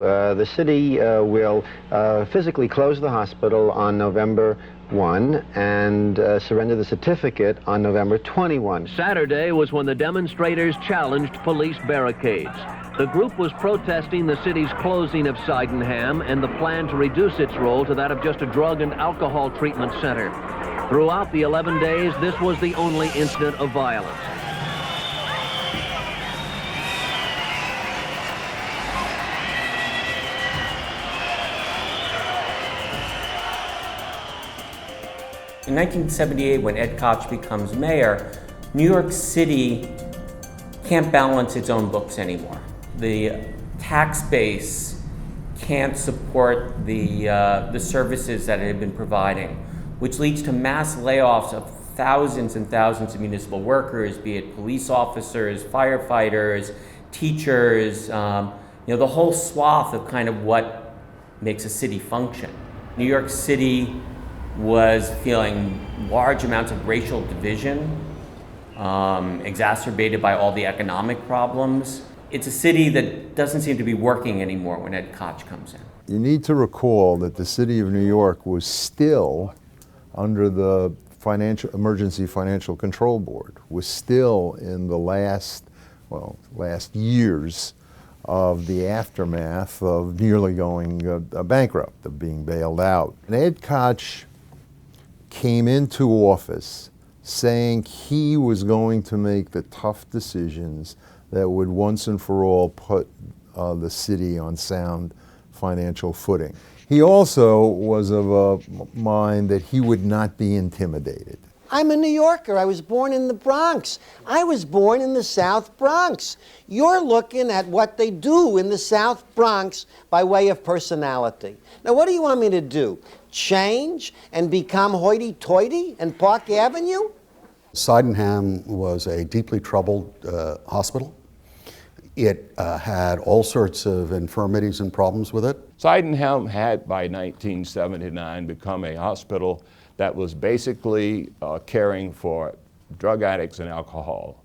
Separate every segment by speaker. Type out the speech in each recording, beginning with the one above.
Speaker 1: The city will physically close the hospital on November 1 and surrender the certificate on November 21.
Speaker 2: Saturday was when the demonstrators challenged police barricades. The group was protesting the city's closing of Sydenham and the plan to reduce its role to that of just a drug and alcohol treatment center. Throughout the 11 days, this was the only incident of violence.
Speaker 3: In 1978, when Ed Koch becomes mayor, New York City can't balance its own books anymore. The tax base can't support the services that it had been providing, which leads to mass layoffs of thousands and thousands of municipal workers, be it police officers, firefighters, teachers, the whole swath of kind of what makes a city function. New York City was feeling large amounts of racial division, exacerbated by all the economic problems. It's a city that doesn't seem to be working anymore when Ed Koch comes in.
Speaker 4: You need to recall that the city of New York was still under the Emergency Financial Control Board, was still in the last years of the aftermath of nearly going bankrupt, of being bailed out. And Ed Koch came into office saying he was going to make the tough decisions that would once and for all put the city on sound financial footing. He also was of a mind that he would not be intimidated.
Speaker 5: I'm a New Yorker. I was born in the Bronx. I was born in the South Bronx. You're looking at what they do in the South Bronx by way of personality. Now, what do you want me to do? Change and become hoity-toity in Park Avenue?
Speaker 6: Sydenham was a deeply troubled hospital. It had all sorts of infirmities and problems with it.
Speaker 7: Sydenham had, by 1979, become a hospital that was basically caring for drug addicts and alcohol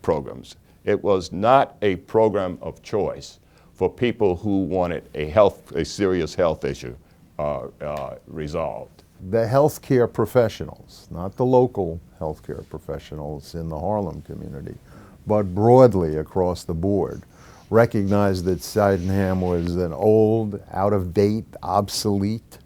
Speaker 7: programs. It was not a program of choice for people who wanted a serious health issue resolved.
Speaker 4: The healthcare professionals, not the local healthcare professionals in the Harlem community, but broadly across the board, recognized that Sydenham was an old, out-of-date, obsolete,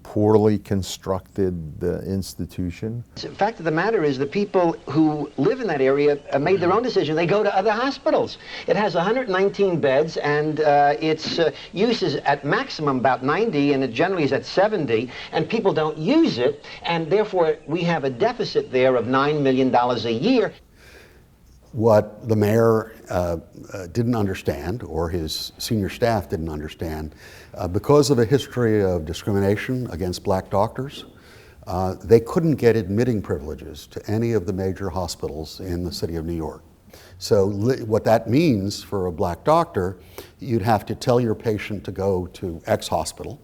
Speaker 4: poorly constructed institution.
Speaker 1: The fact of the matter is the people who live in that area made their own decision. They go to other hospitals. It has 119 beds, and its use is at maximum about 90, and it generally is at 70, and people don't use it, and therefore we have a deficit there of $9 million a year.
Speaker 6: What the mayor didn't understand, or his senior staff didn't understand, because of a history of discrimination against black doctors, they couldn't get admitting privileges to any of the major hospitals in the city of New York. So what that means for a black doctor, you'd have to tell your patient to go to X hospital,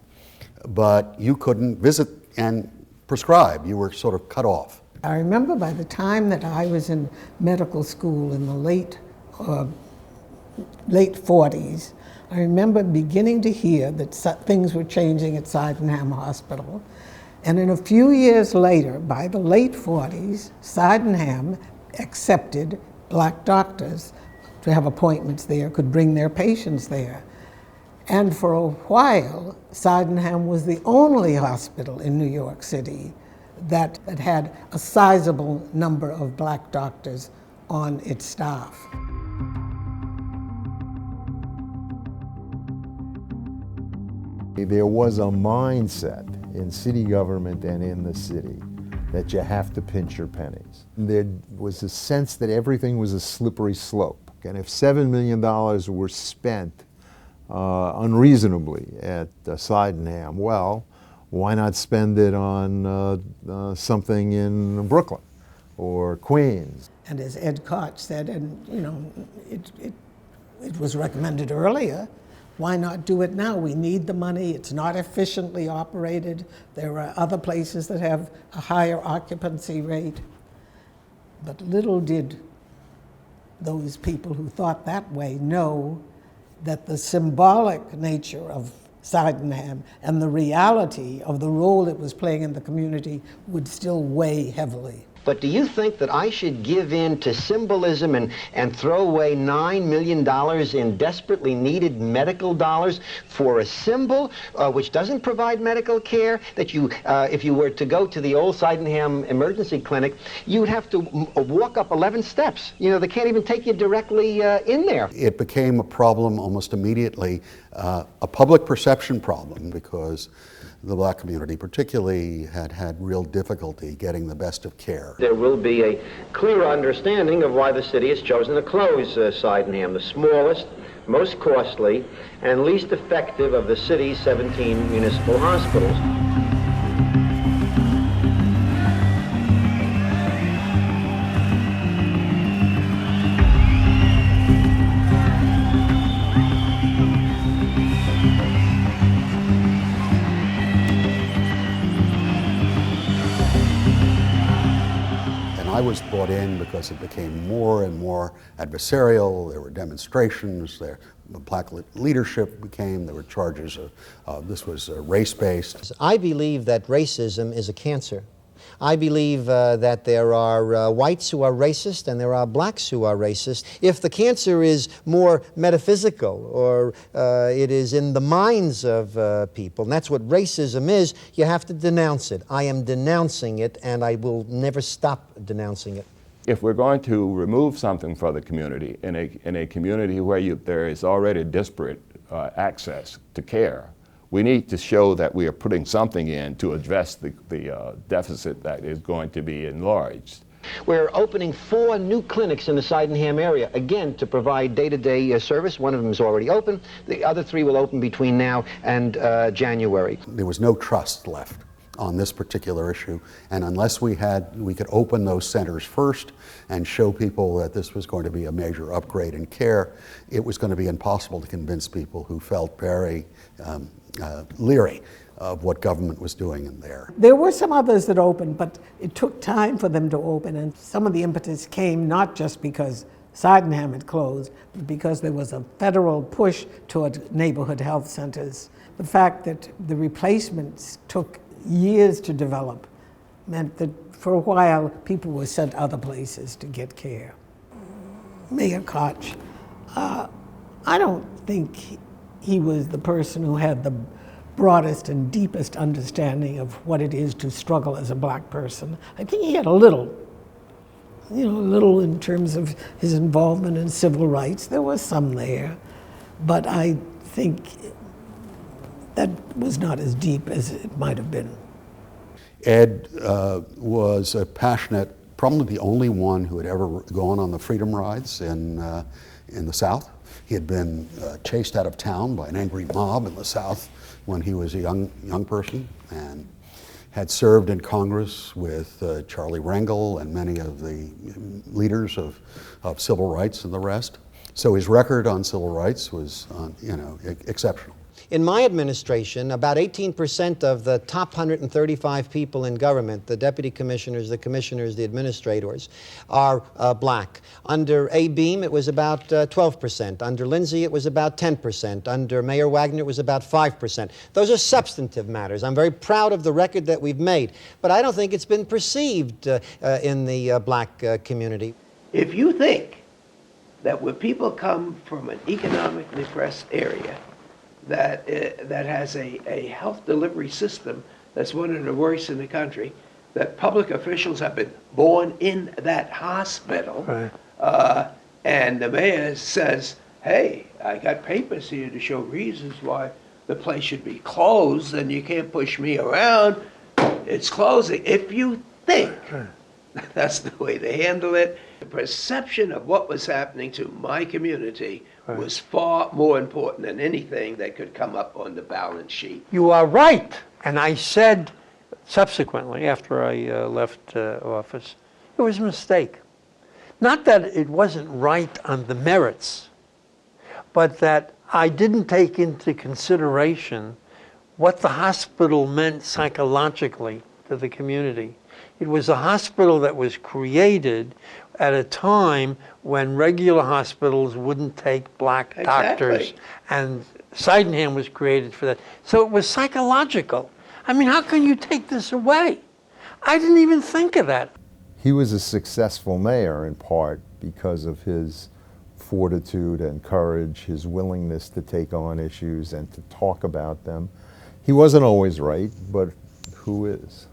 Speaker 6: but you couldn't visit and prescribe. You were sort of cut off.
Speaker 8: I remember by the time that I was in medical school in the late 40s, I remember beginning to hear that things were changing at Sydenham Hospital. And in a few years later, by the late 40s, Sydenham accepted black doctors to have appointments there, could bring their patients there. And for a while, Sydenham was the only hospital in New York City that had a sizable number of black doctors on its staff.
Speaker 4: There was a mindset in city government and in the city that you have to pinch your pennies. There was a sense that everything was a slippery slope. And if $7 million were spent unreasonably at Sydenham, well, why not spend it on something in Brooklyn or Queens?
Speaker 8: And as Ed Koch said, and it was recommended earlier, why not do it now? We need the money. It's not efficiently operated. There are other places that have a higher occupancy rate. But little did those people who thought that way know that the symbolic nature of Sydenham and the reality of the role it was playing in the community would still weigh heavily.
Speaker 1: But do you think that I should give in to symbolism and throw away $9 million in desperately needed medical dollars for a symbol which doesn't provide medical care? That you, if you were to go to the old Sydenham emergency clinic, you'd have to walk up 11 steps. You know, they can't even take you directly in there.
Speaker 6: It became a problem almost immediately, a public perception problem, because the black community particularly had real difficulty getting the best of care.
Speaker 1: There will be a clear understanding of why the city has chosen to close Sydenham, the smallest, most costly, and least effective of the city's 17 municipal hospitals.
Speaker 6: I was brought in because it became more and more adversarial. There were demonstrations, the black leadership there were charges of this was race-based.
Speaker 5: I believe that racism is a cancer. I believe that there are whites who are racist and there are blacks who are racist. If the cancer is more metaphysical or it is in the minds of people, and that's what racism is, you have to denounce it. I am denouncing it, and I will never stop denouncing it.
Speaker 7: If we're going to remove something for the community, in a community where there is already disparate access to care, we need to show that we are putting something in to address the deficit that is going to be enlarged.
Speaker 1: We're opening 4 new clinics in the Sydenham area, again, to provide day-to-day service. One of them is already open. The other 3 will open between now and January.
Speaker 6: There was no trust left on this particular issue, and unless we could open those centers first and show people that this was going to be a major upgrade in care, it was going to be impossible to convince people who felt very leery of what government was doing in there.
Speaker 8: There were some others that opened, but it took time for them to open, and some of the impetus came not just because Sydenham had closed, but because there was a federal push toward neighborhood health centers. The fact that the replacements took years to develop meant that for a while people were sent other places to get care. Mayor Koch, I don't think he was the person who had the broadest and deepest understanding of what it is to struggle as a black person. I think he had a little in terms of his involvement in civil rights. There was some there, but I think that was not as deep as it might have been.
Speaker 6: Ed was a passionate, probably the only one who had ever gone on the freedom rides in the South. He had been chased out of town by an angry mob in the South when he was a young person, and had served in Congress with Charlie Rangel and many of the leaders of civil rights and the rest. So his record on civil rights was, exceptional.
Speaker 5: In my administration, about 18% of the top 135 people in government, the deputy commissioners, the commissioners, the administrators, are black. Under A. Beam, it was about 12%. Under Lindsay, it was about 10%. Under Mayor Wagner, it was about 5%. Those are substantive matters. I'm very proud of the record that we've made, but I don't think it's been perceived in the black community.
Speaker 9: If you think that when people come from an economically depressed area, that has a health delivery system that's one of the worst in the country, that public officials have been born in that hospital, right. And the mayor says, hey, I got papers here to show reasons why the place should be closed, and you can't push me around, it's closing. If you think that's the way to handle it, the perception of what was happening to my community was far more important than anything that could come up on the balance sheet.
Speaker 10: You are right. And I said subsequently, after I left office, it was a mistake. Not that it wasn't right on the merits, but that I didn't take into consideration what the hospital meant psychologically to the community. It was a hospital that was created at a time when regular hospitals wouldn't take black doctors.
Speaker 9: Exactly.
Speaker 10: And Sydenham was created for that. So it was psychological. I mean, how can you take this away? I didn't even think of that.
Speaker 4: He was a successful mayor in part because of his fortitude and courage, his willingness to take on issues and to talk about them. He wasn't always right, but who is?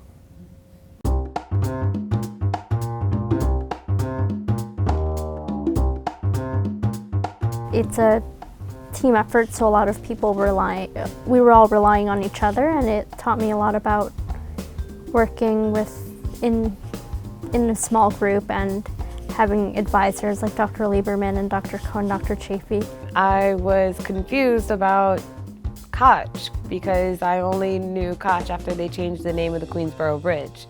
Speaker 11: It's a team effort, so a lot of people we were all relying on each other, and it taught me a lot about working in a small group and having advisors like Dr. Lieberman and Dr. Koch and Dr. Chafee.
Speaker 12: I was confused about Koch because I only knew Koch after they changed the name of the Queensboro Bridge.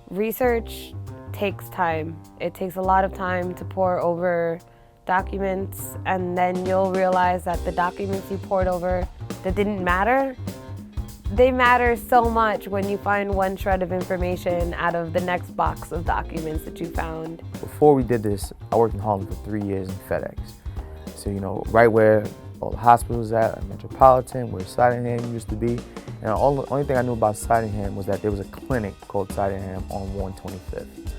Speaker 12: Research takes time. It takes a lot of time to pore over documents, and then you'll realize that the documents you pored over that didn't matter, they matter so much when you find one shred of information out of the next box of documents that you found.
Speaker 13: Before we did this, I worked in Harlem for 3 years in FedEx. So, you know, right where all the hospitals at Metropolitan, where Sydenham used to be. And the only thing I knew about Sydenham was that there was a clinic called Sydenham on 125th.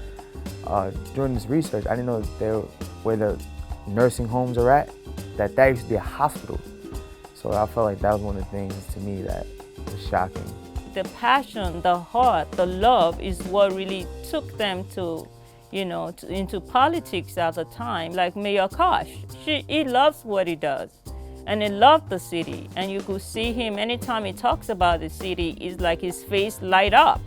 Speaker 13: During this research, I didn't know that where the nursing homes are at, that used to be a hospital. So I felt like that was one of the things to me that was shocking.
Speaker 14: The passion, the heart, the love is what really took them to, into politics at the time. Like Mayor Koch, he loves what he does, and he loved the city. And you could see him anytime he talks about the city, it's like his face light up.